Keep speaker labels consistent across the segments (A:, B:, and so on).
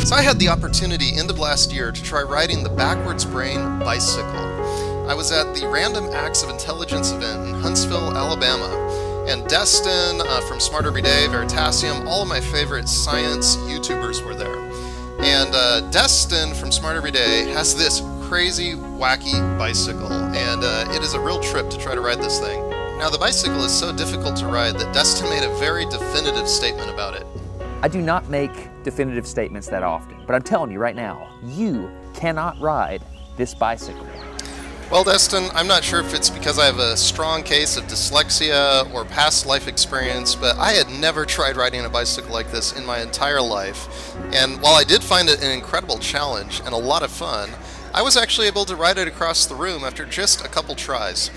A: So I had the opportunity end of last year to try riding the Backwards Brain bicycle. I was at the Random Acts of Intelligence event in Huntsville, Alabama, and Destin from Smart Every Day, Veritasium, all of my favorite science YouTubers were there. And Destin from Smart Every Day has this crazy, wacky bicycle, and it is a real trip to try to ride this thing. Now, the bicycle is so difficult to ride that Destin made a very definitive statement about it.
B: I do not make definitive statements that often, but I'm telling you right now, you cannot ride this bicycle.
A: Well, Destin, I'm not sure if it's because I have a strong case of dyslexia or past life experience, but I had never tried riding a bicycle like this in my entire life. And while I did find it an incredible challenge and a lot of fun, I was actually able to ride it across the room after just a couple tries.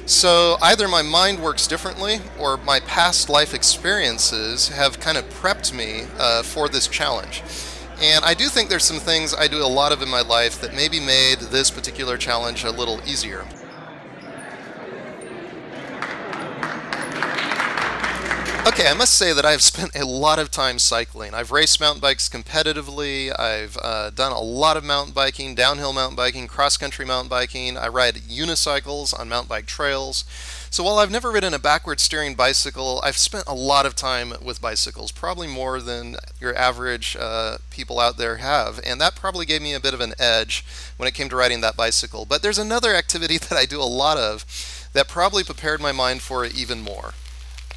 A: So either my mind works differently or my past life experiences have kind of prepped me for this challenge. And I do think there's some things I do a lot of in my life that maybe made this particular challenge a little easier. Okay, I must say that I've spent a lot of time cycling. I've raced mountain bikes competitively. I've done a lot of mountain biking, downhill mountain biking, cross-country mountain biking. I ride unicycles on mountain bike trails. So while I've never ridden a backward steering bicycle, I've spent a lot of time with bicycles, probably more than your average people out there have. And that probably gave me a bit of an edge when it came to riding that bicycle. But there's another activity that I do a lot of that probably prepared my mind for it even more.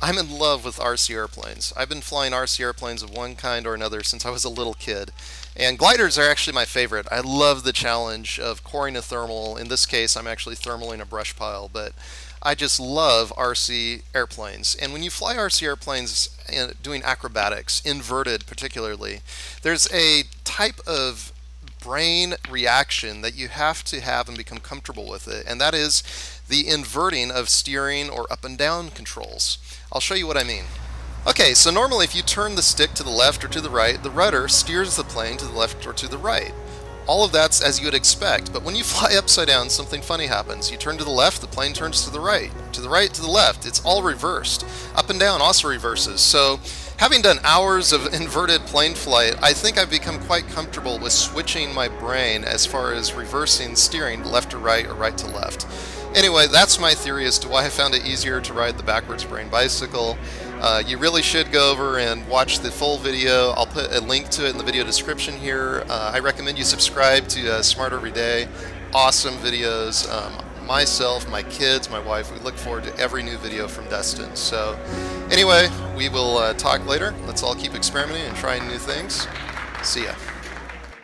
A: I'm in love with RC airplanes. I've been flying RC airplanes of one kind or another since I was a little kid. And gliders are actually my favorite. I love the challenge of coring a thermal. In this case, I'm actually thermaling a brush pile, but I just love RC airplanes. And when you fly RC airplanes doing acrobatics, inverted particularly, there's a type of brain reaction that you have to have and become comfortable with it, and that is the inverting of steering or up and down controls. I'll show you what I mean. Okay, so normally if you turn the stick to the left or to the right, the rudder steers the plane to the left or to the right. All of that's as you would expect, but when you fly upside down, something funny happens. You turn to the left, the plane turns to the right, to the right, to the left. It's all reversed. Up and down also reverses. So having done hours of inverted plane flight, I think I've become quite comfortable with switching my brain as far as reversing steering left to right or right to left. Anyway, that's my theory as to why I found it easier to ride the Backwards Brain bicycle. You really should go over and watch the full video. I'll put a link to it in the video description here. I recommend you subscribe to Smart Every Day. Awesome videos. Myself, my kids, my wife, we look forward to every new video from Destin. So anyway, we will talk later. Let's all keep experimenting and trying new things. See ya.